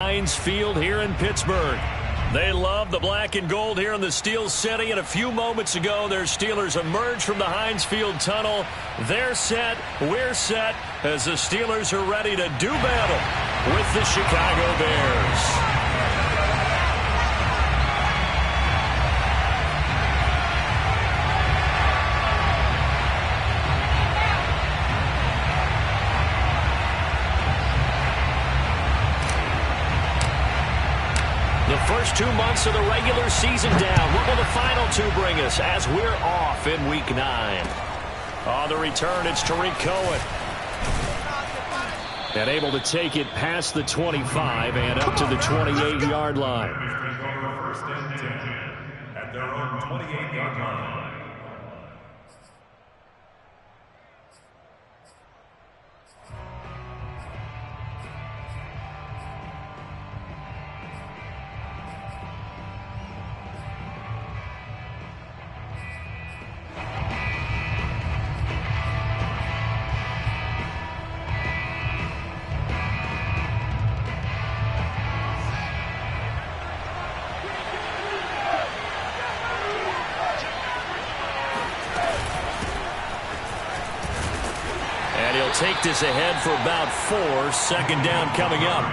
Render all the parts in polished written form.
Heinz Field here in Pittsburgh. They love the black and gold here in the Steel City, and a few moments ago their Steelers emerged from the Heinz Field tunnel. They're set, we're set, as the Steelers are ready to do battle with the Chicago Bears. The first 2 months of the regular season down. What will the final two bring us as we're off in Week 9? On the return, it's Tariq Cohen. And able to take it past the 25 and up to the 28-yard line. First and 10 at their own 28-yard line. Take this ahead for about 4. Second down coming up.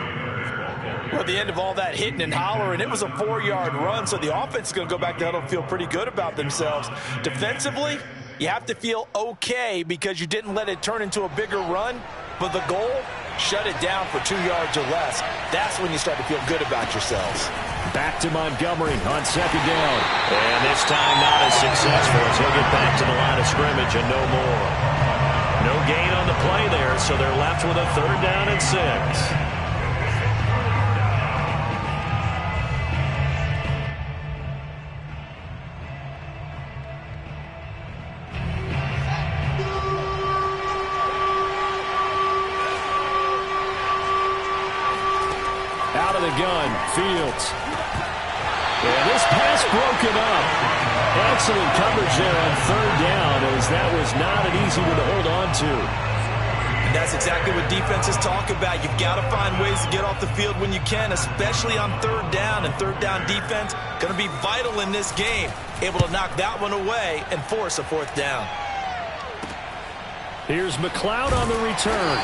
Well, at the end of all that hitting and hollering, it was a 4-yard run, so the offense is going to go back to huddle and feel pretty good about themselves. Defensively, you have to feel okay because you didn't let it turn into a bigger run, but the goal, shut it down for 2 yards or less. That's when you start to feel good about yourselves. Back to Montgomery on second down. And this time not as successful as he'll get back to the line of scrimmage and no more. No gain on the play there, so they're left with a 3rd down and 6. Out of the gun, Fields. And this pass broken up. Excellent coverage there on 3rd down, as that was not an easy one to hold on to. And that's exactly what defenses talk about. You've got to find ways to get off the field when you can, especially on 3rd down. And 3rd down defense going to be vital in this game. Able to knock that one away and force a 4th down. Here's McLeod on the return.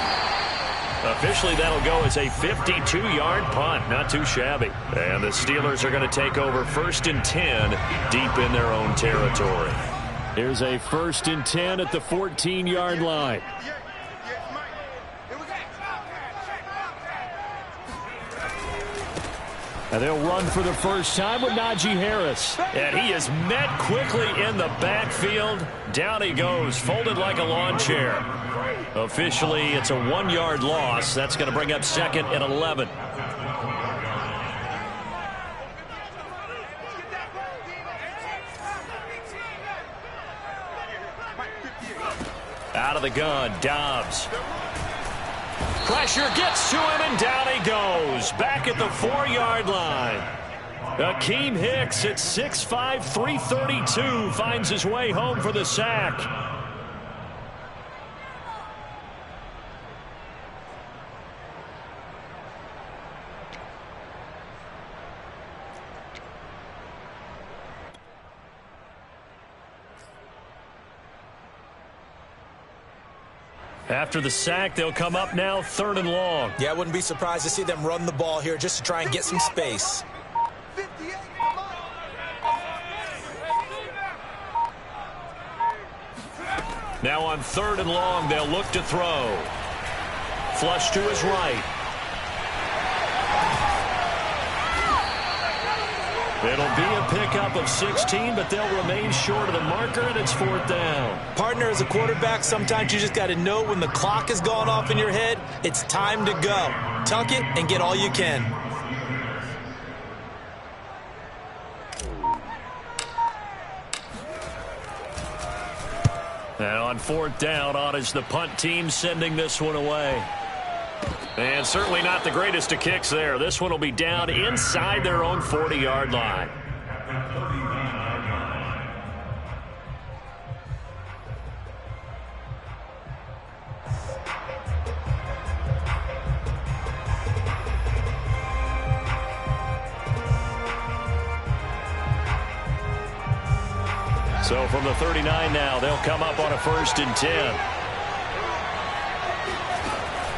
Officially, that'll go as a 52-yard punt. Not too shabby. And the Steelers are going to take over 1st and 10 deep in their own territory. Here's a 1st and 10 at the 14-yard line. And they'll run for the first time with Najee Harris. And he is met quickly in the backfield. Down he goes, folded like a lawn chair. Officially, it's a 1-yard loss. That's going to bring up 2nd and 11. Out of the gun, Dobbs. Pressure gets to him, and down he goes. Back at the 4-yard line. Akeem Hicks at 6'5", 332 finds his way home for the sack. After the sack, they'll come up now 3rd and long. Yeah, I wouldn't be surprised to see them run the ball here just to try and get some space. Now on 3rd and long, they'll look to throw. Flush to his right. It'll be a pickup of 16, but they'll remain short of the marker, and it's 4th down. Partner, as a quarterback, sometimes you just got to know when the clock has gone off in your head, it's time to go. Tuck it and get all you can. Now on 4th down, on is the punt team sending this one away. And certainly not the greatest of kicks there. This one will be down inside their own 40-yard line. So from the 39 now, they'll come up on a 1st and 10.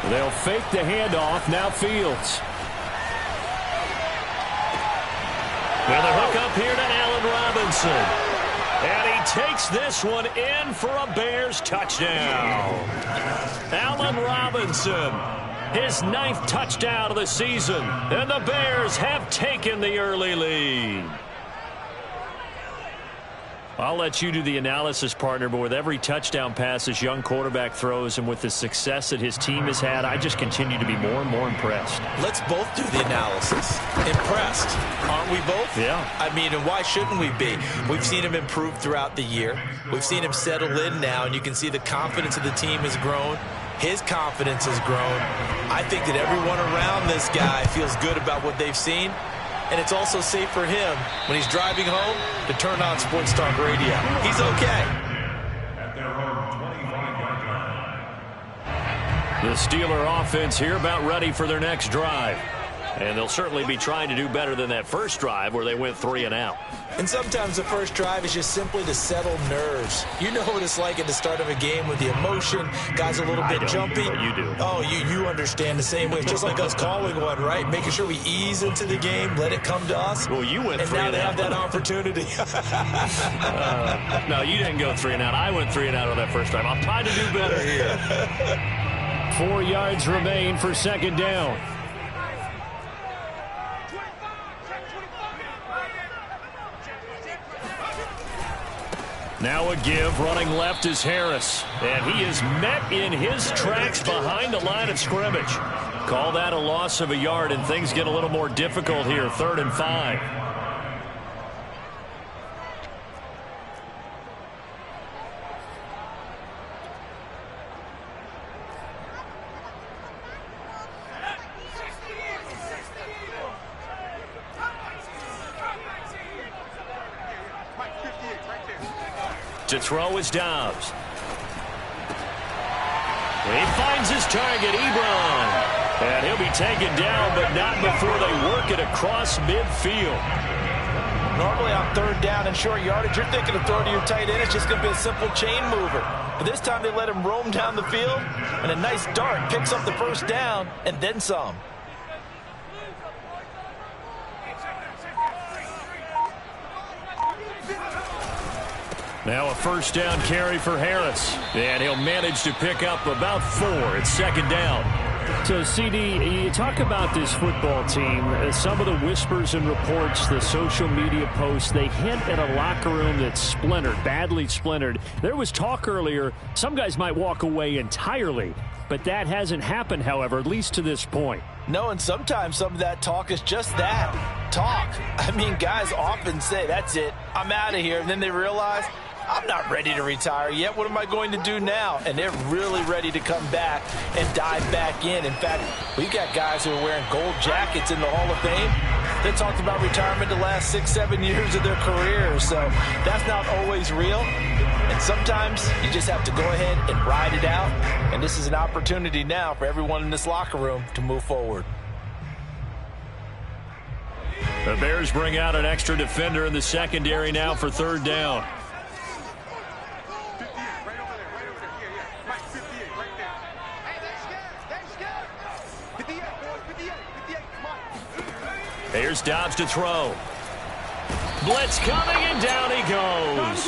They'll fake the handoff. Now Fields. With a hook up here to Allen Robinson. And he takes this one in for a Bears touchdown. Allen Robinson, his 9th touchdown of the season. And the Bears have taken the early lead. I'll let you do the analysis, partner, but with every touchdown pass this young quarterback throws and with the success that his team has had, I just continue to be more and more impressed. Let's both do the analysis. Impressed, aren't we both? Yeah. I mean, and why shouldn't we be? We've seen him improve throughout the year. We've seen him settle in now, and you can see the confidence of the team has grown. His confidence has grown. I think that everyone around this guy feels good about what they've seen. And it's also safe for him when he's driving home to turn on Sports Talk Radio. He's okay. At their own 25-yard line. The Steeler offense here about ready for their next drive. And they'll certainly be trying to do better than that first drive where they went 3 and out. And sometimes the first drive is just simply to settle nerves. You know what it's like at the start of a game with the emotion. Guys a little bit jumpy. But you do. Oh, you understand the same way. It's just like us calling one, right? Making sure we ease into the game, let it come to us. Well, you went 3 and out. And now and they out. have that opportunity. No, you didn't go 3 and out. I went 3 and out on that first drive. I'm trying to do better here. 4 yards remain for 2nd down. Now a give, running left is Harris. And he is met in his tracks behind the line of scrimmage. Call that a loss of a yard, and things get a little more difficult here. 3rd and 5. To throw is Dobbs. He finds his target, Ebron. And he'll be taken down, but not before they work it across midfield. Normally on 3rd down and short yardage, you're thinking of throwing to your tight end. It's just going to be a simple chain mover. But this time they let him roam down the field, and a nice dart picks up the 1st down and then some. Now a 1st down carry for Harris. And he'll manage to pick up about 4. It's 2nd down. So, CD, you talk about this football team. Some of the whispers and reports, the social media posts, they hint at a locker room that's splintered, badly splintered. There was talk earlier, some guys might walk away entirely. But that hasn't happened, however, at least to this point. No, and sometimes some of that talk is just that, talk. I mean, guys often say, that's it, I'm out of here. And then they realize, I'm not ready to retire yet. What am I going to do now? And they're really ready to come back and dive back in. In fact, we've got guys who are wearing gold jackets in the Hall of Fame. They talked about retirement the last 6-7 years of their careers. So that's not always real. And sometimes you just have to go ahead and ride it out. And this is an opportunity now for everyone in this locker room to move forward. The Bears bring out an extra defender in the secondary now for 3rd down. Here's Dobbs to throw. Blitz coming, and down he goes.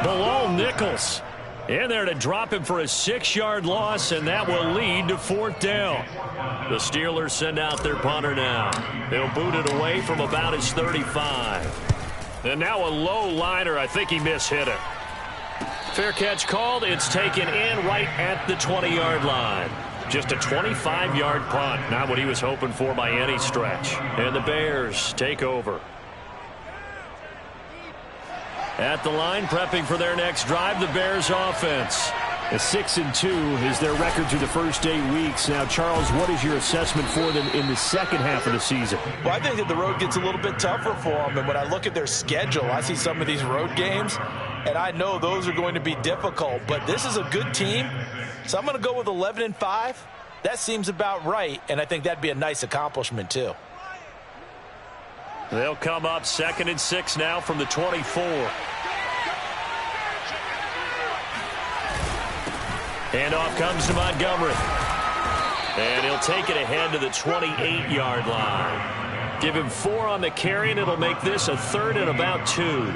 Below Nichols. In there to drop him for a 6-yard loss, and that will lead to 4th down. The Steelers send out their punter now. They'll boot it away from about his 35. And now a low liner. I think he mishit it. Fair catch called. It's taken in right at the 20-yard line. Just a 25-yard punt. Not what he was hoping for by any stretch. And the Bears take over. At the line, prepping for their next drive, the Bears offense. A 6-2 is their record through the first 8 weeks. Now, Charles, what is your assessment for them in the second half of the season? Well, I think that the road gets a little bit tougher for them. And when I look at their schedule, I see some of these road games, and I know those are going to be difficult. But this is a good team, so I'm going to go with 11-5. That seems about right, and I think that'd be a nice accomplishment, too. They'll come up 2nd and 6 now from the 24. And off comes to Montgomery. And he'll take it ahead to the 28-yard line. Give him 4 on the carry, and it'll make this a 3rd and about 2.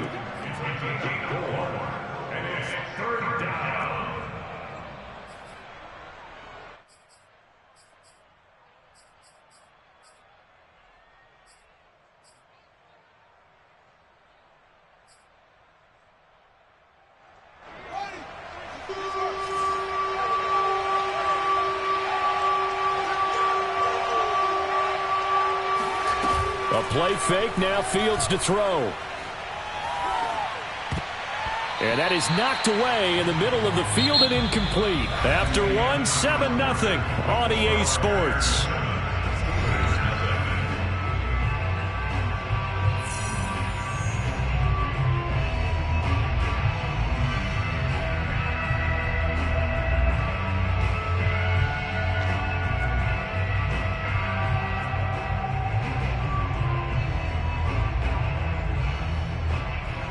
A play fake, now Fields to throw. And that is knocked away in the middle of the field and incomplete. After one, 7-0 on EA Sports.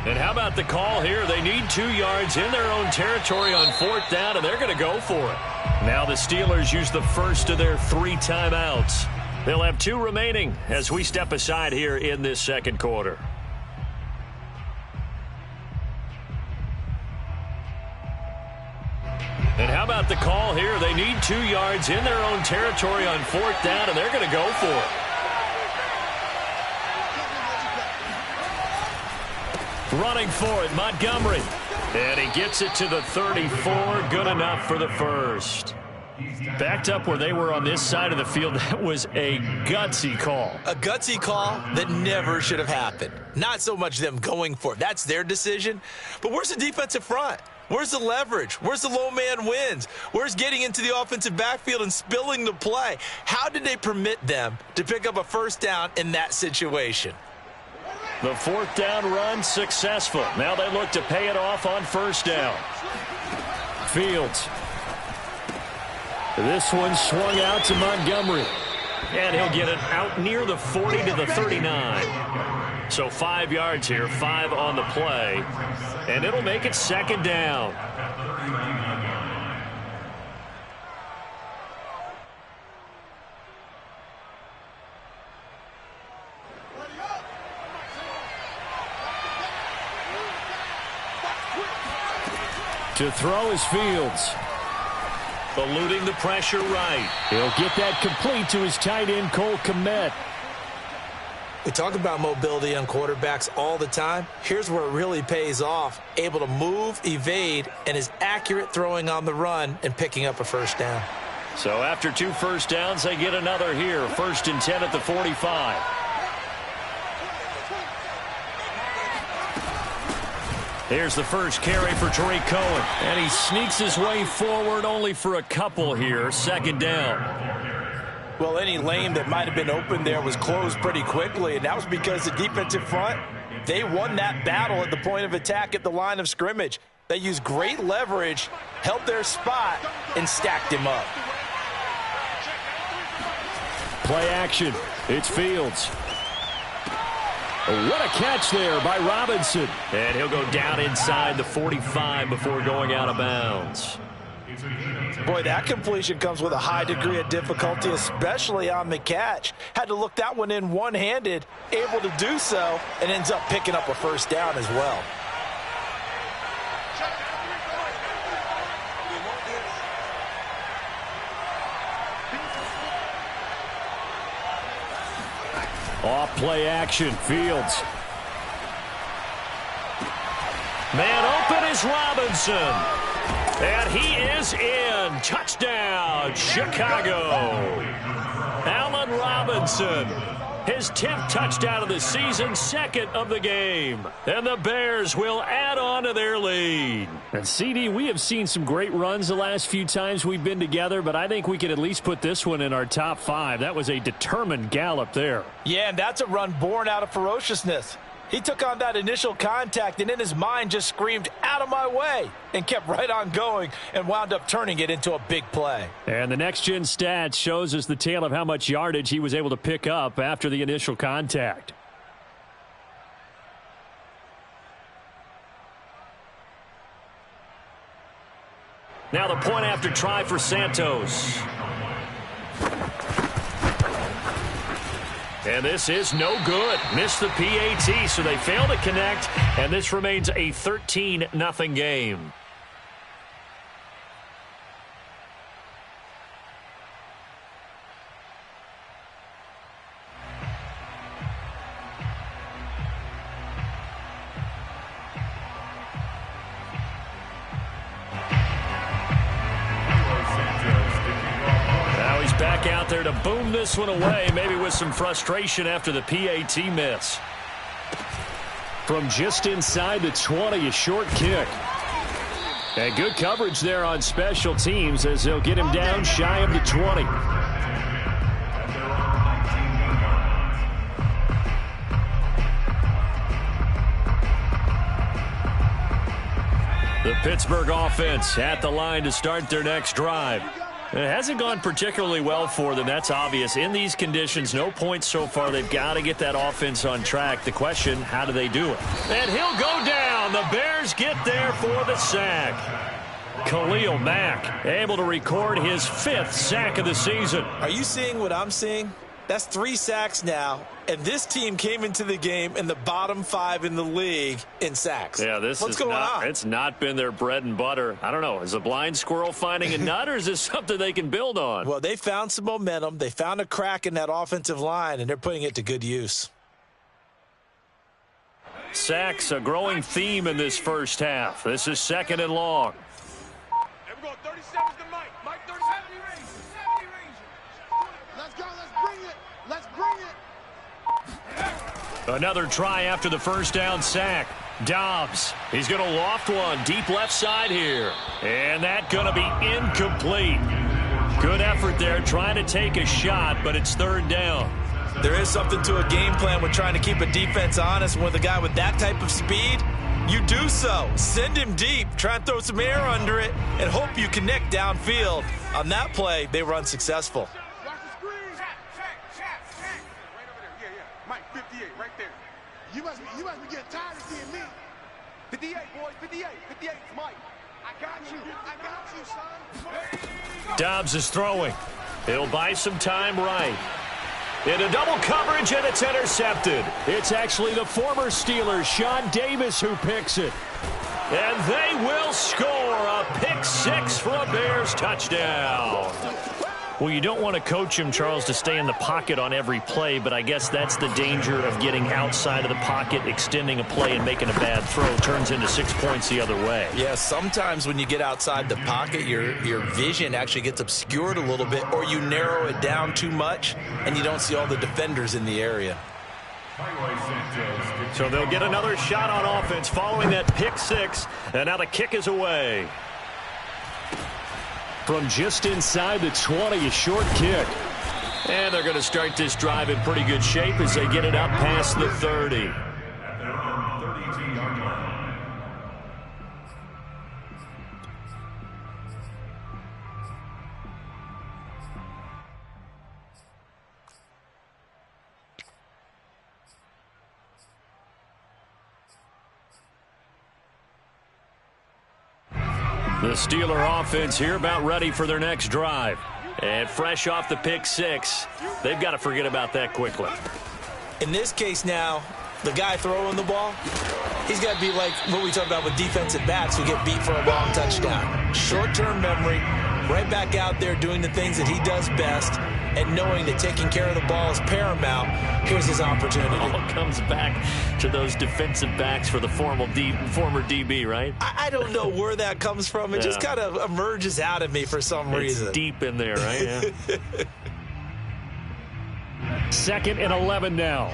And how about the call here? They need 2 yards in their own territory on 4th down, and they're going to go for it. Now the Steelers use the first of their 3 timeouts. They'll have 2 remaining as we step aside here in this second quarter. And how about the call here? They need 2 yards in their own territory on 4th down, and they're going to go for it. Running for it, Montgomery. And he gets it to the 34. Good enough for the first. Backed up where they were on this side of the field. That was a gutsy call. A gutsy call that never should have happened. Not so much them going for it. That's their decision. But where's the defensive front? Where's the leverage? Where's the low man wins? Where's getting into the offensive backfield and spilling the play? How did they permit them to pick up a first down in that situation? The 4th down run successful. Now they look to pay it off on 1st down. Fields. This one swung out to Montgomery. And he'll get it out near the 40 to the 39. So 5 yards here, 5 on the play. And it'll make it 2nd down. To throw is Fields. Eluding the pressure right. He'll get that complete to his tight end, Cole Kmet. We talk about mobility on quarterbacks all the time. Here's where it really pays off. Able to move, evade, and is accurate throwing on the run and picking up a first down. So after 2 first downs, they get another here. 1st and 10 at the 45. Here's the first carry for Tariq Cohen. And he sneaks his way forward only for a couple here. 2nd down. Well, any lane that might have been open there was closed pretty quickly, and that was because the defensive front, they won that battle at the point of attack at the line of scrimmage. They used great leverage, held their spot, and stacked him up. Play action. It's Fields. What a catch there by Robinson. And he'll go down inside the 45 before going out of bounds. Boy, that completion comes with a high degree of difficulty, especially on the catch. Had to look that one in one-handed, able to do so, and ends up picking up a first down as well. Off play action, Fields. Man open is Robinson. And he is in. Touchdown, Chicago. Allen Robinson. His 10th touchdown of the season, 2nd of the game. And the Bears will add on to their lead. And CD, we have seen some great runs the last few times we've been together, but I think we could at least put this one in our top 5. That was a determined gallop there. Yeah, and that's a run born out of ferociousness. He took on that initial contact and in his mind just screamed, "Out of my way," and kept right on going and wound up turning it into a big play. And the next-gen stats shows us the tale of how much yardage he was able to pick up after the initial contact. Now the point after try for Santos. And this is no good. Missed the PAT, so they fail to connect, and this remains a 13-0 game. Back out there to boom this one away, maybe with some frustration after the PAT miss. From just inside the 20, a short kick. And good coverage there on special teams as they'll get him down shy of the 20. The Pittsburgh offense at the line to start their next drive. It hasn't gone particularly well for them. That's obvious. In these conditions, no points so far. They've got to get that offense on track. The question, how do they do it? And he'll go down. The Bears get there for the sack. Khalil Mack able to record his 5th sack of the season. Are you seeing what I'm seeing? That's 3 sacks now, and this team came into the game in the bottom 5 in the league in sacks. Yeah, What's going on? It's not been their bread and butter. I don't know. Is a blind squirrel finding a nut, or is this something they can build on? Well, they found some momentum. They found a crack in that offensive line, and they're putting it to good use. Sacks, a growing theme in this first half. This is 2nd and long. There we go. 37 is the Mike. Mike 37 range. 70 range. Let's go. Let's bring it. Let's bring it. Another try after the first down sack. Dobbs, he's going to loft one deep left side here. And that's going to be incomplete. Good effort there trying to take a shot, but it's 3rd down. There is something to a game plan with trying to keep a defense honest. With a guy with that type of speed, you do so. Send him deep, try and throw some air under it, and hope you connect downfield. On that play, they were unsuccessful. Watch the screen. Check. Right over there. Yeah. Mike 58 right there. You must be getting tired of seeing me. 58, boys. 58. 58 is Mike. I got you, son. Dobbs is throwing. He'll buy some time right. Into double coverage, and it's intercepted. It's actually the former Steelers, Sean Davis, who picks it. And they will score a pick 6 for a Bears touchdown. Well, you don't want to coach him, Charles, to stay in the pocket on every play, but I guess that's the danger of getting outside of the pocket, extending a play, and making a bad throw. Turns into 6 points the other way. Yeah, sometimes when you get outside the pocket, your vision actually gets obscured a little bit, or you narrow it down too much, and you don't see all the defenders in the area. So they'll get another shot on offense following that pick 6, and now the kick is away. From just inside the 20, a short kick. And they're going to start this drive in pretty good shape as they get it up past the 30. At their own 32-yard line. The Steeler offense here about ready for their next drive. And fresh off the pick 6, they've got to forget about that quickly. In this case now, the guy throwing the ball, he's got to be like what we talk about with defensive backs who get beat for a long touchdown. Short-term memory, right back out there doing the things that he does best, and knowing that taking care of the ball is paramount. Here's his opportunity. All comes back to those defensive backs for the former DB, right? I don't know where that comes from. It just kind of emerges out of me for some reason. It's deep in there, right? Yeah. 2nd and 11 now.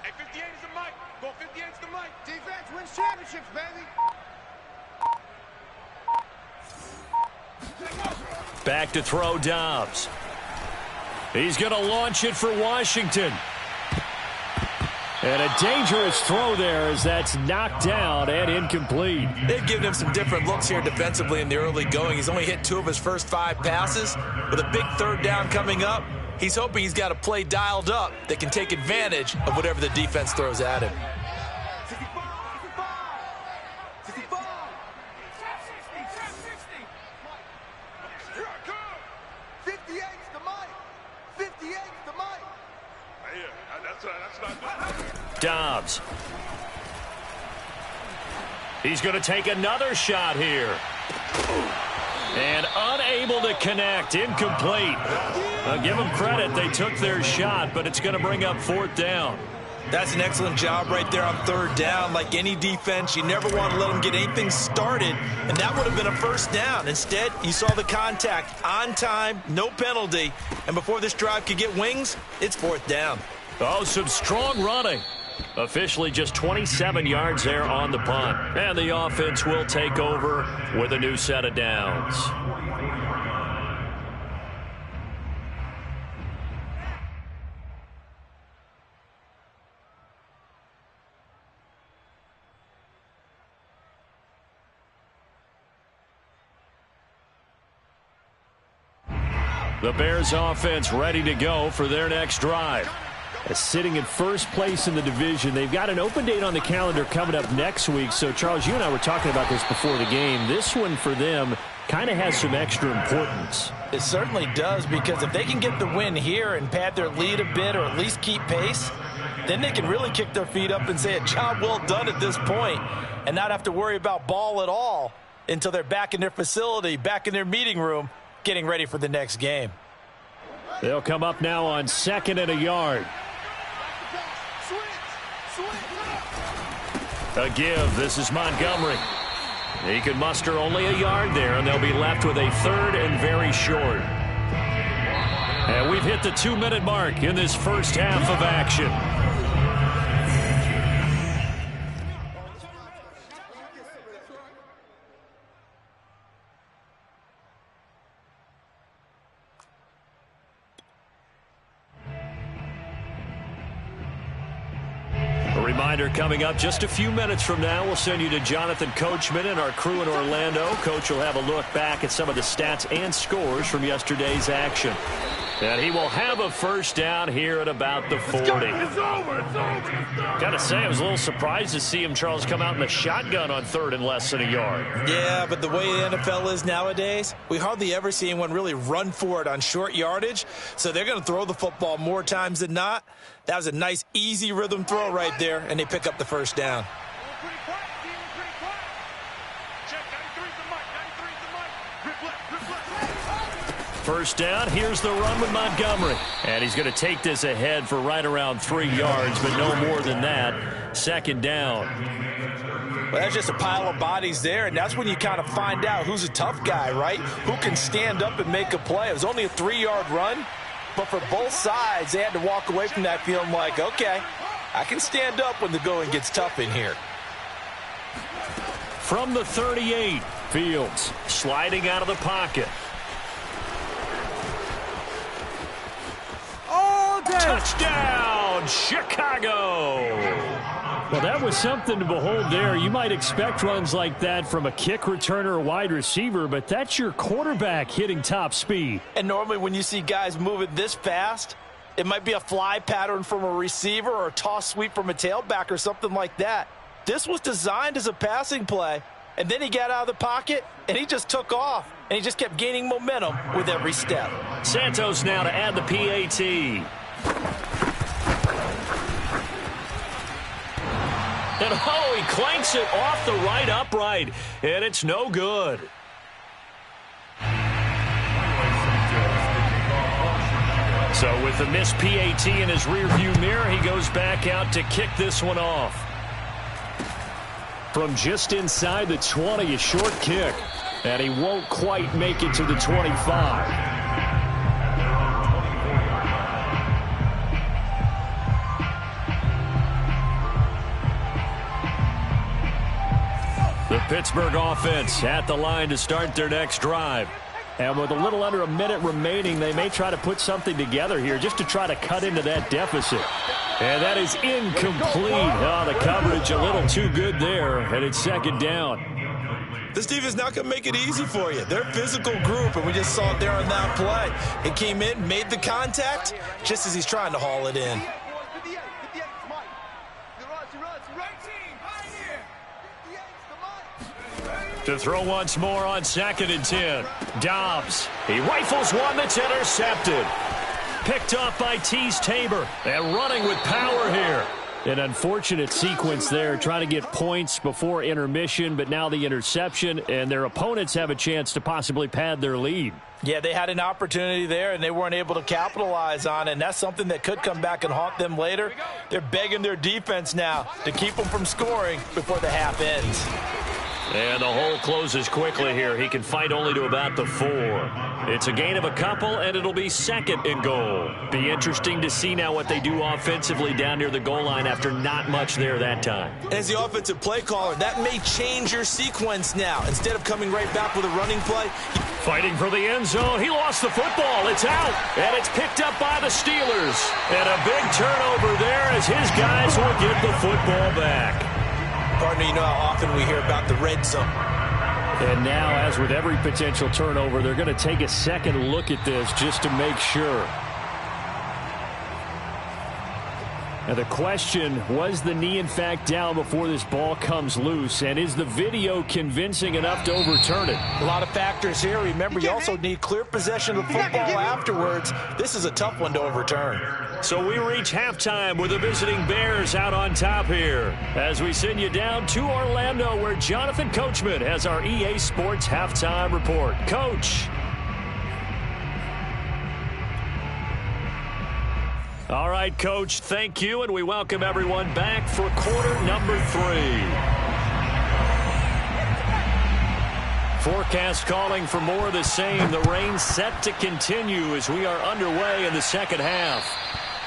Hey, 58 is the Mike. Go 58 is the Mike. Defense wins championships, baby. Back to throw Dobbs. He's going to launch it for Washington. And a dangerous throw there as that's knocked down and incomplete. They've given him some different looks here defensively in the early going. He's only hit 2 of his first 5 passes. With a big 3rd down coming up, he's hoping he's got a play dialed up that can take advantage of whatever the defense throws at him. 65. 58's the mic. 58's the mic. Yeah, that's not Dobbs. He's going to take another shot here. And unable to connect. Incomplete. Give them credit. They took their shot, but it's going to bring up 4th down. That's an excellent job right there on 3rd down. Like any defense, you never want to let them get anything started, and that would have been a 1st down. Instead, you saw the contact on time, no penalty, and before this drive could get wings, it's 4th down. Oh, some strong running. Officially just 27 yards there on the punt. And the offense will take over with a new set of downs. The Bears offense ready to go for their next drive. Sitting in first place in the division. They've got an open date on the calendar coming up next week. So, Charles, you and I were talking about this before the game. This one for them kind of has some extra importance. It certainly does, because if they can get the win here and pad their lead a bit or at least keep pace, then they can really kick their feet up and say a job well done at this point and not have to worry about ball at all until they're back in their facility, back in their meeting room, getting ready for the next game. They'll come up now on 2nd and a yard. A give. This is Montgomery. He can muster only a yard there, and they'll be left with a 3rd and very short. And we've hit the 2-minute mark in this first half of action. Reminder coming up just a few minutes from now, we'll send you to Jonathan Coachman and our crew in Orlando. Coach will have a look back at some of the stats and scores from yesterday's action. And he will have a 1st down here at about the 40. It's over. Gotta say, I was a little surprised to see him, Charles, come out in the shotgun on 3rd and less than a yard. Yeah, but the way the NFL is nowadays, we hardly ever see anyone really run for it on short yardage. So they're going to throw the football more times than not. That was a nice, easy rhythm throw right there, and they pick up the 1st down. First down, here's the run with Montgomery. And he's going to take this ahead for right around 3 yards, but no more than that. 2nd down. Well, that's just a pile of bodies there, and that's when you kind of find out who's a tough guy, right? Who can stand up and make a play. It was only a 3-yard run, but for both sides, they had to walk away from that feeling like, okay, I can stand up when the going gets tough in here. From the 38, Fields sliding out of the pocket. Touchdown, Chicago! Well, that was something to behold there. You might expect runs like that from a kick returner or wide receiver, but that's your quarterback hitting top speed. And normally when you see guys moving this fast, it might be a fly pattern from a receiver or a toss sweep from a tailback or something like that. This was designed as a passing play, and then he got out of the pocket, and he just took off, and he just kept gaining momentum with every step. Santos now to add the PAT. And oh, he clanks it off the right upright, and it's no good. So with the missed PAT in his rearview mirror, he goes back out to kick this one off. From just inside the 20, a short kick, and he won't quite make it to the 25. The Pittsburgh offense at the line to start their next drive. And with a little under a minute remaining, they may try to put something together here just to try to cut into that deficit. And that is incomplete. Oh, the coverage a little too good there, and it's 2nd down. This defense not going to make it easy for you. They're a physical group, and we just saw it there on that play. It came in, made the contact, just as he's trying to haul it in. To throw once more on 2nd and 10. Dobbs. He rifles one that's intercepted. Picked off by Tease Tabor. And running with power here. An unfortunate sequence there, trying to get points before intermission, but now the interception, and their opponents have a chance to possibly pad their lead. Yeah, they had an opportunity there, and they weren't able to capitalize on it, and that's something that could come back and haunt them later. They're begging their defense now to keep them from scoring before the half ends. And the hole closes quickly here. He can fight only to about the 4. It's a gain of a couple, and it'll be 2nd and goal. Be interesting to see now what they do offensively down near the goal line after not much there that time. As the offensive play caller, that may change your sequence now. Instead of coming right back with a running play. Fighting for the end zone. He lost the football. It's out, and it's picked up by the Steelers. And a big turnover there as his guys will get the football back. Partner, you know how often we hear about the red zone. And now, as with every potential turnover, they're going to take a second look at this just to make sure. Now the question, was the knee in fact down before this ball comes loose? And is the video convincing enough to overturn it? A lot of factors here. Remember, you also need clear possession of the football afterwards. This is a tough one to overturn. So we reach halftime with the visiting Bears out on top here. As we send you down to Orlando, where Jonathan Coachman has our EA Sports Halftime Report. Coach. All right, Coach, thank you, and we welcome everyone back for quarter number 3. Forecast calling for more of the same. The rain set to continue as we are underway in the second half.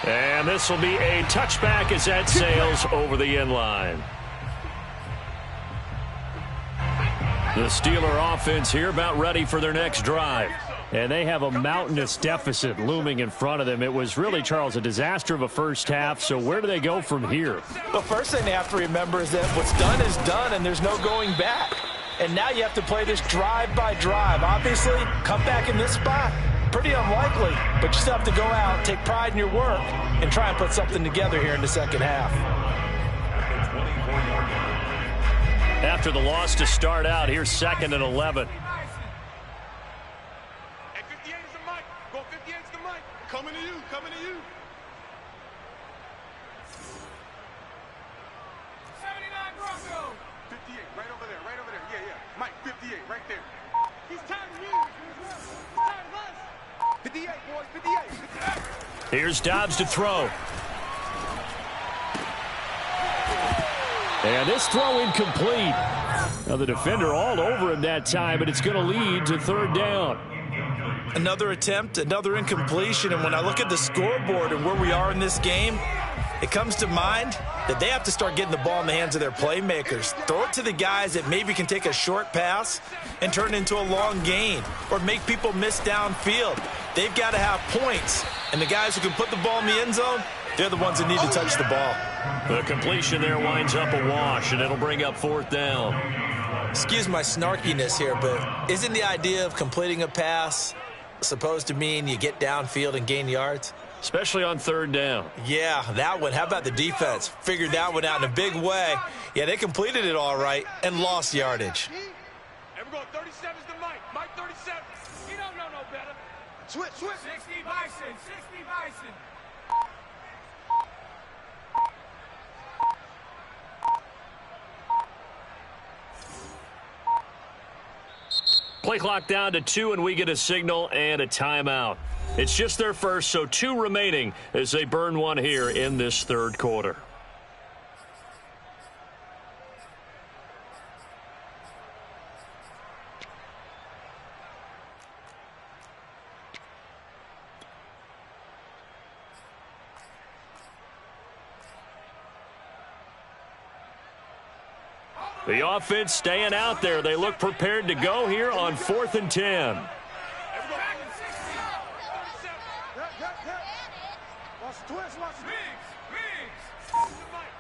And this will be a touchback as that sails over the end line. The Steeler offense here about ready for their next drive. And they have a mountainous deficit looming in front of them. It was really, Charles, a disaster of a first half. So where do they go from here? The first thing they have to remember is that what's done is done, and there's no going back. And now you have to play this drive by drive. Obviously, come back in this spot. Pretty unlikely, but you still have to go out, take pride in your work, and try and put something together here in the second half. After the loss to start out, here's 2nd and 11. Coming to you, coming to you. 79 Bronco. 58, right over there, right over there. Yeah, yeah. Mike, 58, right there. He's tired of you. He's tired of us. 58, boys, 58. Here's Dobbs to throw. And this throw incomplete. Now the defender all over him that time, but it's going to lead to 3rd down. Another attempt, another incompletion, and when I look at the scoreboard and where we are in this game, it comes to mind that they have to start getting the ball in the hands of their playmakers. Throw it to the guys that maybe can take a short pass and turn it into a long gain or make people miss downfield. They've got to have points, and the guys who can put the ball in the end zone, they're the ones that need to touch the ball. The completion there winds up a wash, and it'll bring up 4th down. Excuse my snarkiness here, but isn't the idea of completing a pass supposed to mean you get downfield and gain yards? Especially on 3rd down. Yeah, that one. How about the defense? Figured that one out in a big way. Yeah, they completed it all right and lost yardage. And we're going 37's to Mike. Mike 37. He don't know no better. Switch. 60 Bison. 60 Bison. Play clock down to 2, and we get a signal and a timeout. It's just their first, so 2 remaining as they burn one here in this 3rd quarter. The offense staying out there. They look prepared to go here on 4th and 10.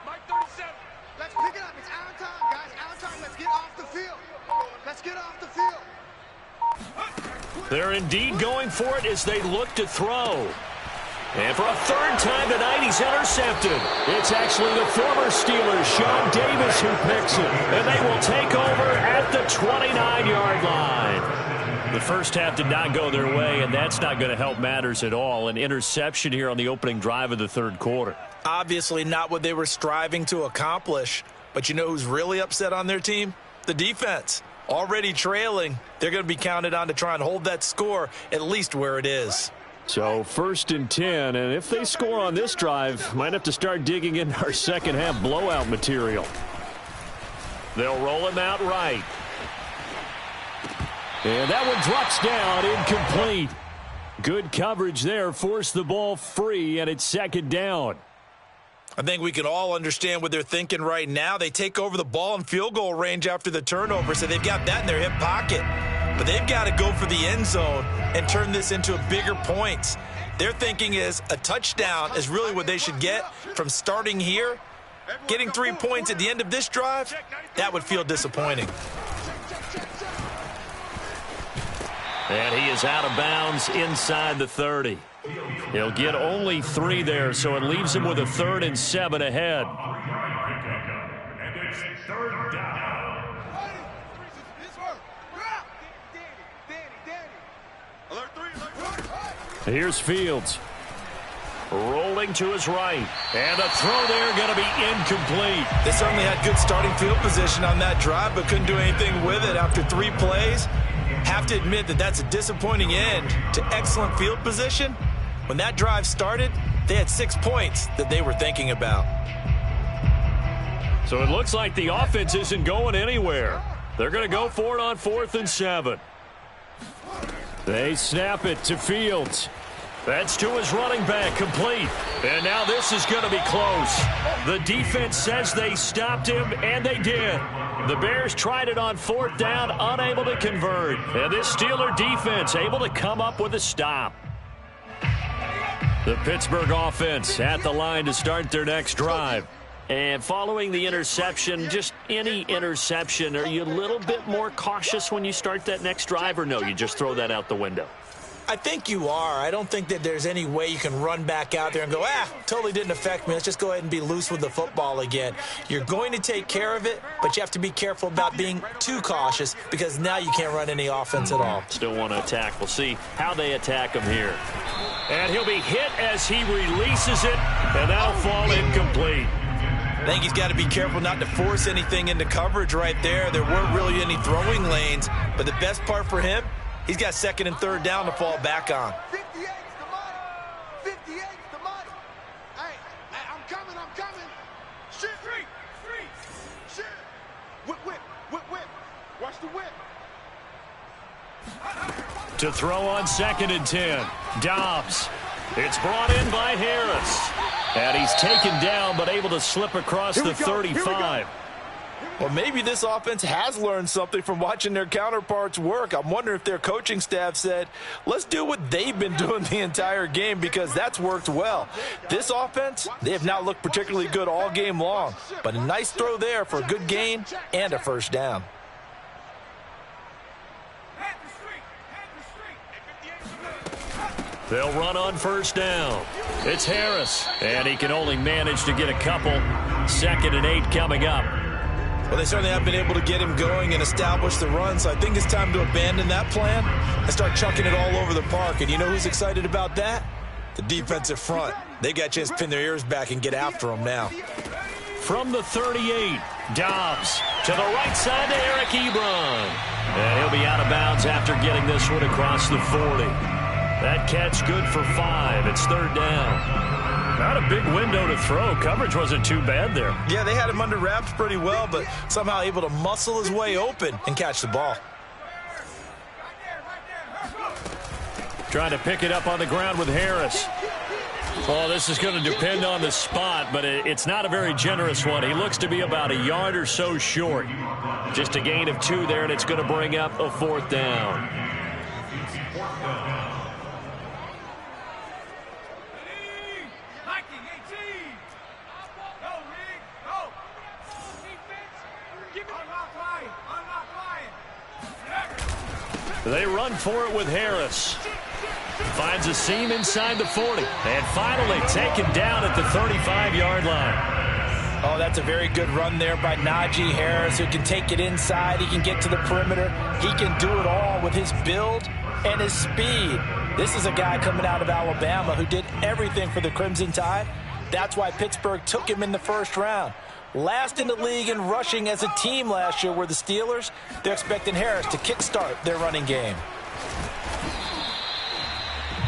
Mike 37. Let's pick it up. It's our time, guys. Our time. Let's get off the field. Let's get off the field. They're indeed going for it as they look to throw. And And for a third time tonight, he's intercepted. It's actually the former Steelers, Sean Davis, who picks it. And they will take over at the 29-yard line. The first half did not go their way, and that's not going to help matters at all. An interception here on the opening drive of the third quarter. Obviously not what they were striving to accomplish. But you know who's really upset on their team? The defense. Already trailing. They're going to be counted on to try and hold that score at least where it is. So 1st and 10, and if they score on this drive, might have to start digging in our second half blowout material. They'll roll him out right. And that one drops down, incomplete. Good coverage there, forced the ball free, and it's 2nd down. I think we can all understand what they're thinking right now. They take over the ball in field goal range after the turnover, so they've got that in their hip pocket. But they've got to go for the end zone and turn this into bigger points. Their thinking is a touchdown is really what they should get from starting here. Getting 3 points at the end of this drive, that would feel disappointing. And he is out of bounds inside the 30. He'll get only 3 there, so it leaves him with a 3rd and 7 ahead. And it's 3rd down. Here's Fields. Rolling to his right. And the throw there going to be incomplete. They certainly had good starting field position on that drive, but couldn't do anything with it after 3 plays. Have to admit that that's a disappointing end to excellent field position. When that drive started, they had 6 points that they were thinking about. So it looks like the offense isn't going anywhere. They're going to go for it on 4th and 7. They snap it to Fields. That's to his running back, complete. And now this is going to be close. The defense says they stopped him, and they did. The Bears tried it on 4th down, unable to convert. And this Steeler defense able to come up with a stop. The Pittsburgh offense at the line to start their next drive. And following the interception, just any interception, are you a little bit more cautious when you start that next drive, or no, you just throw that out the window? I think you are. I don't think that there's any way you can run back out there and go, totally didn't affect me. Let's just go ahead and be loose with the football again. You're going to take care of it, but you have to be careful about being too cautious because now you can't run any offense at all. Still want to attack. We'll see how they attack him here. And he'll be hit as he releases it, and that'll fall incomplete. I think he's got to be careful not to force anything into coverage right there. There weren't really any throwing lanes, but the best part for him, he's got 2nd and 3rd down to fall back on. 58's the money. 58's the money. Hey, I'm coming. Shit. Shit. Whip. Watch the whip. To throw on 2nd and 10. Dobbs. It's brought in by Harris. And he's taken down, but able to slip across the 35. Well, maybe this offense has learned something from watching their counterparts work. I'm wondering if their coaching staff said, let's do what they've been doing the entire game because that's worked well. This offense, they have not looked particularly good all game long, but a nice throw there for a good gain and a 1st down. They'll run on 1st down. It's Harris, and he can only manage to get a couple. 2nd and 8 coming up. Well, they certainly have been able to get him going and establish the run, so I think it's time to abandon that plan and start chucking it all over the park. And you know who's excited about that? The defensive front. They got a chance to pin their ears back and get after them now. From the 38, Dobbs to the right side to Eric Ebron. And he'll be out of bounds after getting this one across the 40. That catch good for 5. It's 3rd down. Not a big window to throw. Coverage wasn't too bad there. Yeah, they had him under wraps pretty well, but somehow able to muscle his way open and catch the ball. Trying to pick it up on the ground with Harris. Well, this is going to depend on the spot, but it's not a very generous one. He looks to be about a yard or so short. Just a gain of 2 there, and it's going to bring up a 4th down. They run for it with Harris. finds a seam inside the 40. And finally taken down at the 35-yard line. Oh, that's a very good run there by Najee Harris, who can take it inside. He can get to the perimeter. He can do it all with his build and his speed. This is a guy coming out of Alabama who did everything for the Crimson Tide. That's why Pittsburgh took him in the first round. Last in the league in rushing as a team last year were the Steelers. They're expecting Harris to kickstart their running game.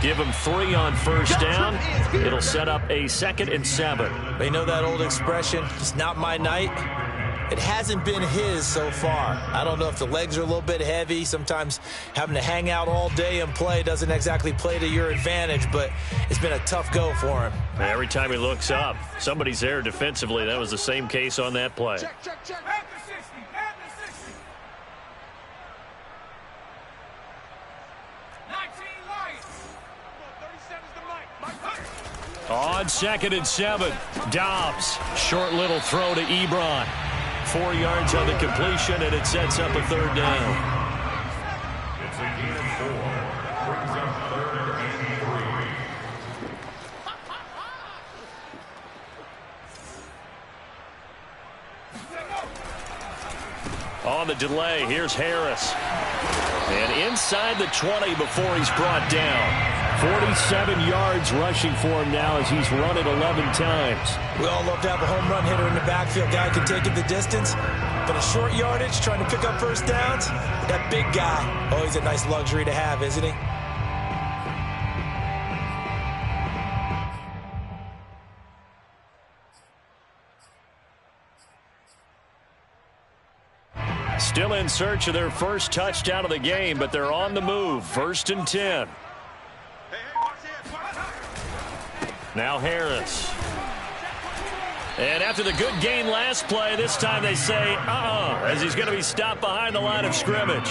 Give him 3 on first down. It'll set up a 2nd and 7. They know that old expression, it's not my night. It hasn't been his so far. I don't know if the legs are a little bit heavy. Sometimes having to hang out all day and play doesn't exactly play to your advantage, but it's been a tough go for him. Every time he looks up, somebody's there defensively. That was the same case on that play. Check. At the 60. At the 60. 19 Lions. 37's the mic. On 2nd and 7, Dobbs. Short little throw to Ebron. 4 yards on the completion, and it sets up a 3rd down. It's a gain of 4. Brings up 3rd and 3. On the delay, here's Harris. And inside the 20 before he's brought down. 47 yards rushing for him now as he's run it 11 times. We all love to have a home run hitter in the backfield. Guy can take it the distance. But a short yardage, trying to pick up first downs, that big guy, oh, he's a nice luxury to have, isn't he? Still in search of their first touchdown of the game, but they're on the move. 1st and 10. Now Harris. And after the good gain last play, this time they say, as he's going to be stopped behind the line of scrimmage.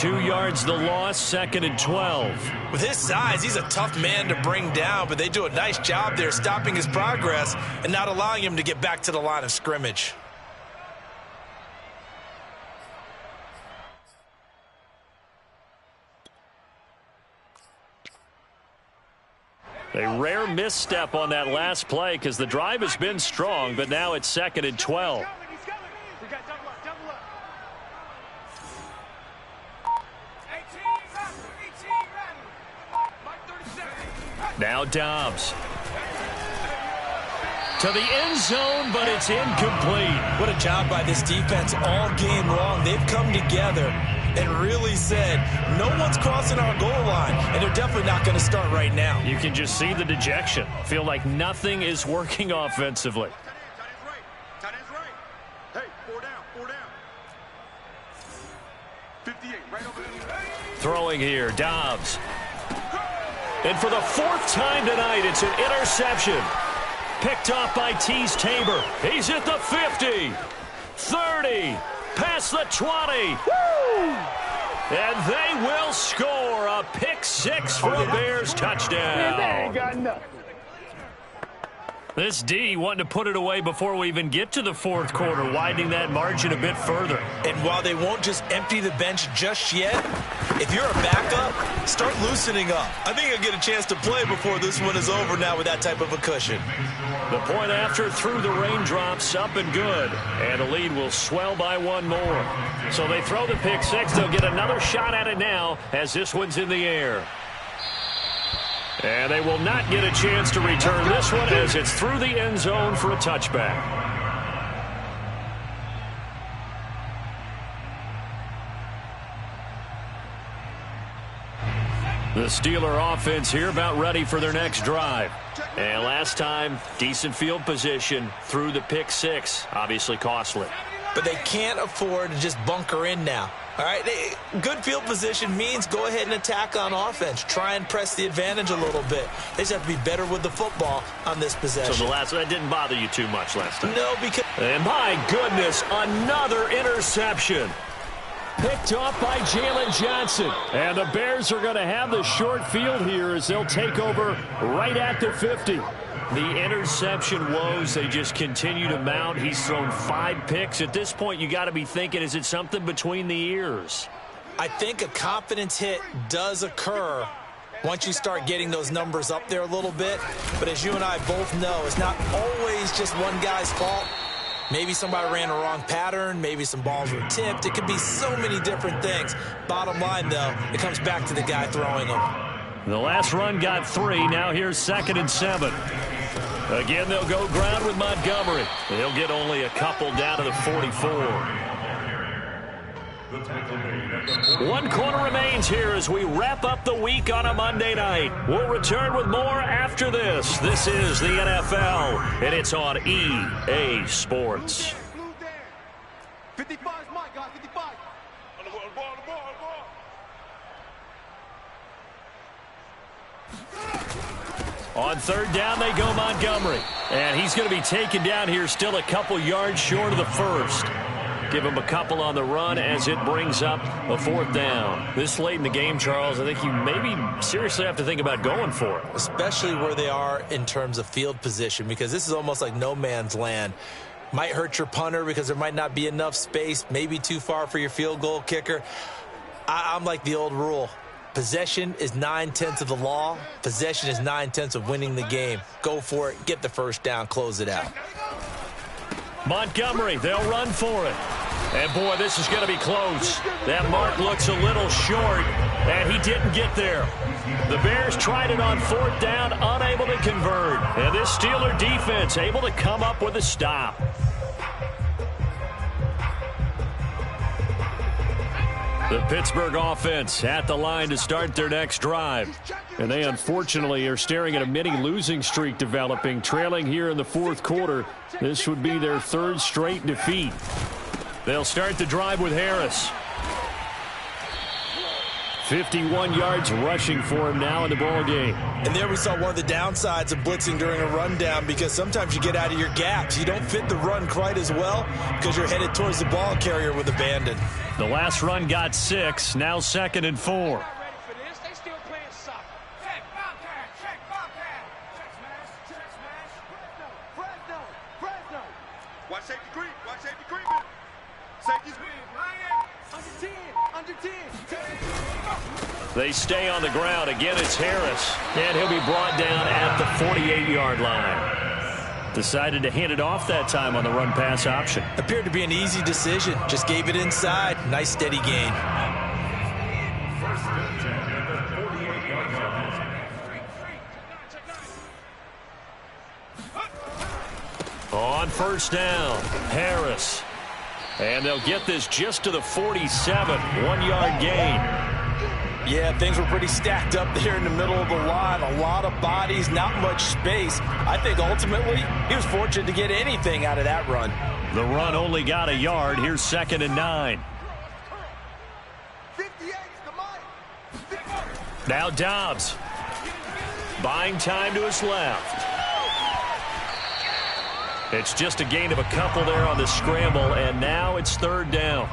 2 yards the loss, 2nd and 12. With his size, he's a tough man to bring down, but they do a nice job there stopping his progress and not allowing him to get back to the line of scrimmage. A rare misstep on that last play because the drive has been strong, but now it's 2nd and 12. We got double up. 18 Now Dobbs. To the end zone, but it's incomplete. What a job by this defense all game long. They've come together and really said, no one's crossing our goal line, and they're definitely not going to start right now. You can just see the dejection. Feel like nothing is working offensively. Tight end's right. Hey, 4 down. 58, right over there. Throwing here, Dobbs. And for the 4th time tonight, it's an interception. Picked off by Tease Tabor. He's at the 50, 30, past the 20. Woo! And they will score a pick 6 for a Bears touchdown. They ain't got nothing. This D wanting to put it away before we even get to the 4th quarter, widening that margin a bit further. And while they won't just empty the bench just yet, if you're a backup, start loosening up. I think you'll get a chance to play before this one is over now with that type of a cushion. The point after through the raindrops, up and good. And the lead will swell by 1 more. So they throw the pick 6. They'll get another shot at it now as this one's in the air. And they will not get a chance to return this one as it's through the end zone for a touchback. The Steeler offense here about ready for their next drive. And last time, decent field position through the pick 6. Obviously costly. But they can't afford to just bunker in now. All right, good field position means go ahead and attack on offense. Try and press the advantage a little bit. They just have to be better with the football on this possession. So that didn't bother you too much last time? No, because... And my goodness, another interception. Picked off by Jalen Johnson. And the Bears are going to have the short field here as they'll take over right at the 50. The interception woes, they just continue to mount. He's thrown 5 picks. At this point, you got to be thinking, is it something between the ears? I think a confidence hit does occur once you start getting those numbers up there a little bit. But as you and I both know, it's not always just one guy's fault. Maybe somebody ran a wrong pattern. Maybe some balls were tipped. It could be so many different things. Bottom line, though, it comes back to the guy throwing them. The last run got 3. Now here's 2nd and 7. Again, they'll go ground with Montgomery. He'll get only a couple down to the 44. 1 quarter remains here as we wrap up the week on a Monday night. We'll return with more after this. This is the NFL, and it's on EA Sports. 55 is mine, guys. 55. On the ball. On 3rd down, they go Montgomery. And he's going to be taken down here, still a couple yards short of the first. Give him a couple on the run as it brings up a 4th down. This late in the game, Charles, I think you maybe seriously have to think about going for it. Especially where they are in terms of field position, because this is almost like no man's land. Might hurt your punter because there might not be enough space, maybe too far for your field goal kicker. I'm like the old rule. Possession is 9/10 of the law. Possession is 9/10 of winning the game. Go for it. Get the first down. Close it out. Montgomery, they'll run for it. And, boy, this is going to be close. That mark looks a little short, and he didn't get there. The Bears tried it on 4th down, unable to convert. And this Steeler defense able to come up with a stop. The Pittsburgh offense at the line to start their next drive. And they unfortunately are staring at a mini losing streak developing, trailing here in the 4th quarter. This would be their 3rd straight defeat. They'll start the drive with Harris. 51 yards rushing for him now in the ball game. And there we saw one of the downsides of blitzing during a rundown, because sometimes you get out of your gaps. You don't fit the run quite as well because you're headed towards the ball carrier with abandon. The last run got 6, now 2nd and 4. Watch safety creep. Watch safety creeping. Safety's under 10. They stay on the ground. Again, it's Harris. And he'll be brought down at the 48-yard line. Decided to hand it off that time on the run-pass option. Appeared to be an easy decision. Just gave it inside. Nice steady gain. On 1st down, Harris. And they'll get this just to the 47, 1-yard gain. Yeah, things were pretty stacked up there in the middle of the line. A lot of bodies, not much space. I think ultimately he was fortunate to get anything out of that run. The run only got a yard. Here's 2nd and 9. Now Dobbs. Buying time to his left. It's just a gain of a couple there on the scramble, and now it's 3rd down.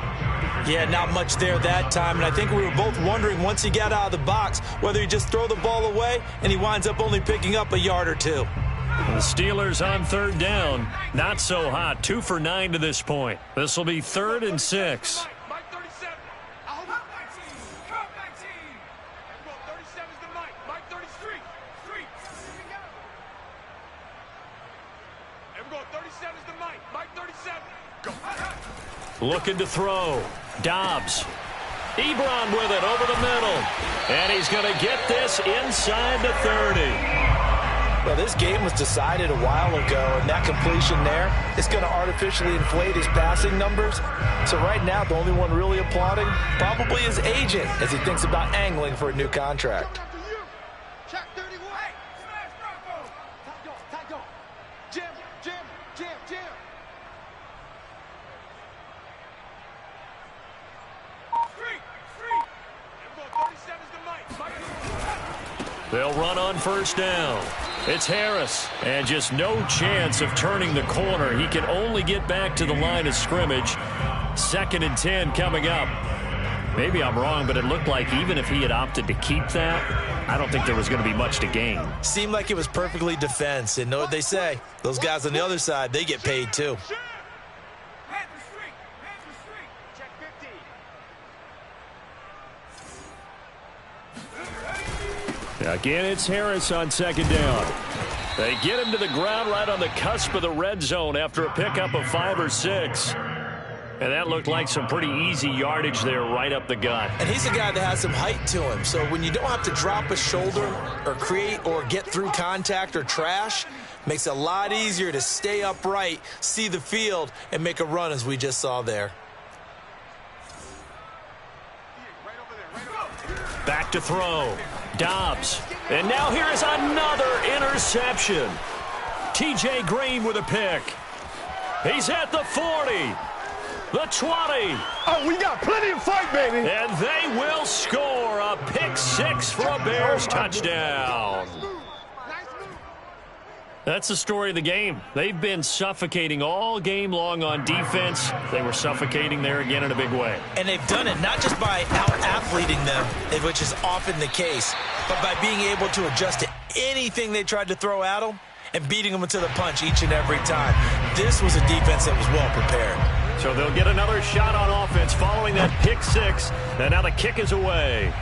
Yeah, not much there that time, and I think we were both wondering once he got out of the box whether he just throw the ball away and he winds up only picking up a yard or 2. The Steelers on 3rd down. Not so hot. 2 for 9 to this point. This will be 3rd and 6. Mike 37. I hope Mike 19. Well, 37 is the Mike. Mike 33. And we're going 37 is the Mike. Mike 37. Go. Looking to throw. Dobbs. Ebron with it over the middle. And he's going to get this inside the 30. Well, this game was decided a while ago, and that completion there is going to artificially inflate his passing numbers. So right now, the only one really applauding probably his agent as he thinks about angling for a new contract. Check 31. Tight go. Jim. They'll run on 1st down. It's Harris, and just no chance of turning the corner. He can only get back to the line of scrimmage. 2nd and 10 coming up. Maybe I'm wrong, but it looked like even if he had opted to keep that, I don't think there was going to be much to gain. Seemed like it was perfectly defense, and know what they say. Those guys on the other side, they get paid too. Again, it's Harris on second down. They get him to the ground right on the cusp of the red zone after a pickup of 5 or 6. And that looked like some pretty easy yardage there right up the gut. And he's a guy that has some height to him. So when you don't have to drop a shoulder or create or get through contact or trash, makes it a lot easier to stay upright, see the field, and make a run as we just saw there. Back to throw. Dobbs. And now here is another interception. T.J. Green with a pick. He's at the 40. The 20. Oh, we got plenty of fight, baby. And they will score a pick 6 for a Bears touchdown. That's the story of the game. They've been suffocating all game long on defense. They were suffocating there again in a big way. And they've done it not just by out-athleting them, which is often the case, but by being able to adjust to anything they tried to throw at them and beating them to the punch each and every time. This was a defense that was well prepared. So they'll get another shot on offense following that pick 6. And now the kick is away.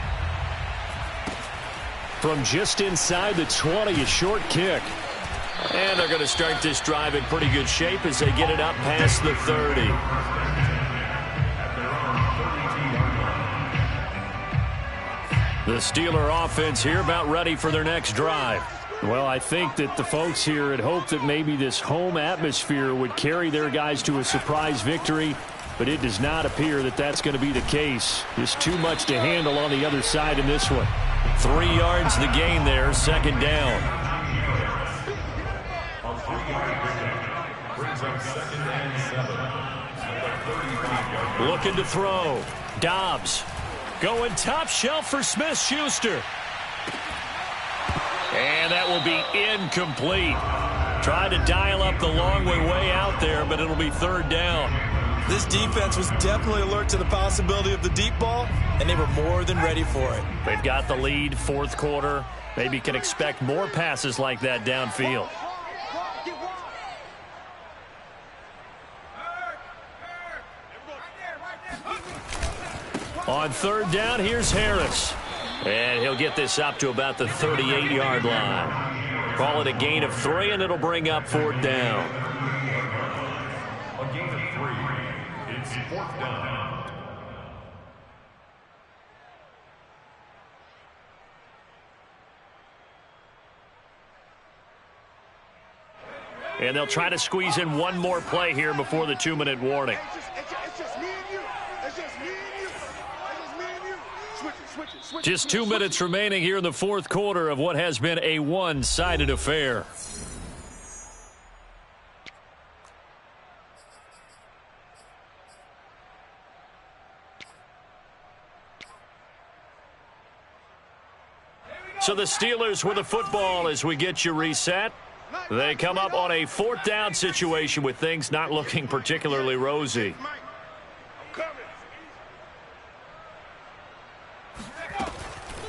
From just inside the 20, a short kick. And they're going to start this drive in pretty good shape as they get it up past the 30. The Steeler offense here about ready for their next drive. Well, I think that the folks here had hoped that maybe this home atmosphere would carry their guys to a surprise victory, but it does not appear that that's going to be the case. Just too much to handle on the other side in this one. 3 yards the gain there, second down. Looking to throw. Dobbs going top shelf for Smith-Schuster. And that will be incomplete. Tried to dial up the long way out there, but it'll be third down. This defense was definitely alert to the possibility of the deep ball, and they were more than ready for it. They've got the lead, fourth quarter. Maybe can expect more passes like that downfield. On third down, here's Harris. And he'll get this up to about the 38-yard line. Call it a gain of 3, and it'll bring up fourth down. A gain of 3. It's fourth down. And they'll try to squeeze in one more play here before the 2-minute warning. It's just me and you. It's just me and you. It's just me and you. Switch it. Just 2 minutes remaining here in the fourth quarter of what has been a one-sided affair. So the Steelers with the football as we get you reset. They come up on a fourth down situation with things not looking particularly rosy.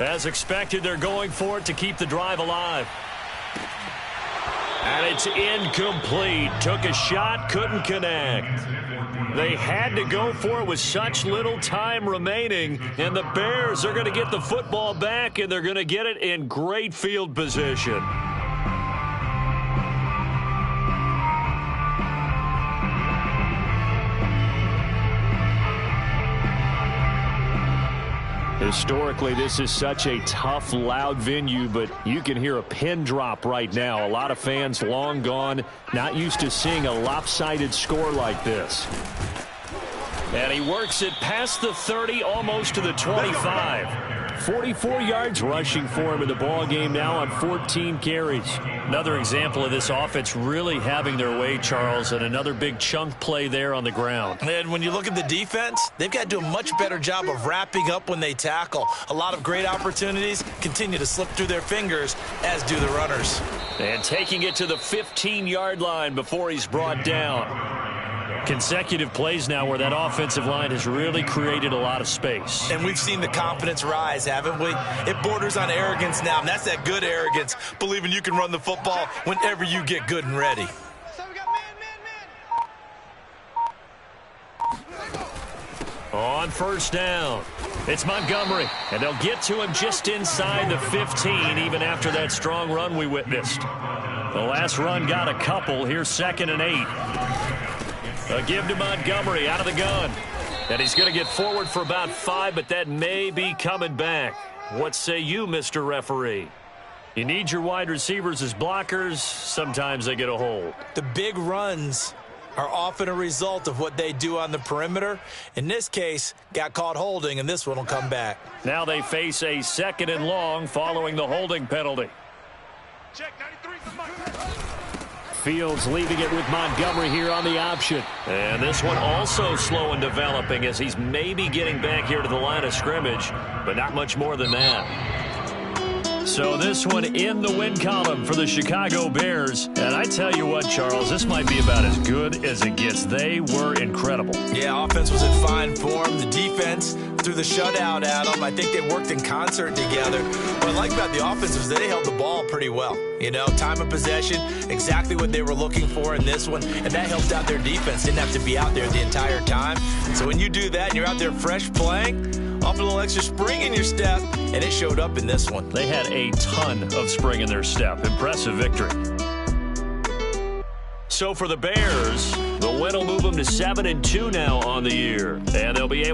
As expected, they're going for it to keep the drive alive. And it's incomplete. Took a shot, couldn't connect. They had to go for it with such little time remaining, and the Bears are going to get the football back, and they're going to get it in great field position. Historically, this is such a tough, loud venue, but you can hear a pin drop right now. A lot of fans long gone, not used to seeing a lopsided score like this. And he works it past the 30, almost to the 25. 44 yards rushing for him in the ball game now on 14 carries. Another example of this offense really having their way, Charles, and another big chunk play there on the ground. And when you look at the defense, they've got to do a much better job of wrapping up when they tackle. A lot of great opportunities continue to slip through their fingers, as do the runners. And taking it to the 15-yard line before he's brought down. Consecutive plays now where that offensive line has really created a lot of space. And we've seen the confidence rise, haven't we? It borders on arrogance now, and that's that good arrogance, believing you can run the football whenever you get good and ready. On first down, it's Montgomery, and they'll get to him just inside the 15, even after that strong run we witnessed. The last run got a couple. Here's 2nd and 8. A give to Montgomery out of the gun. And he's going to get forward for about 5, but that may be coming back. What say you, Mr. Referee? You need your wide receivers as blockers. Sometimes they get a hold. The big runs are often a result of what they do on the perimeter. In this case, got caught holding, and this one will come back. Now they face a 2nd and long following the holding penalty. Check 93 for Mike. Fields leaving it with Montgomery here on the option. And this one also slow and developing as he's maybe getting back here to the line of scrimmage, but not much more than that. So this one in the win column for the Chicago Bears. And I tell you what, Charles, this might be about as good as it gets. They were incredible. Yeah, offense was in fine form. The defense threw the shutout at them. I think they worked in concert together. What I like about the offense was they held the ball pretty well. You know, time of possession, exactly what they were looking for in this one. And that helped out their defense. Didn't have to be out there the entire time. So when you do that and you're out there fresh playing, off a little extra spring in your step, and it showed up in this one. They had a ton of spring in their step. Impressive victory. So for the Bears, the win will move them to 7-2 now on the year, and they'll be able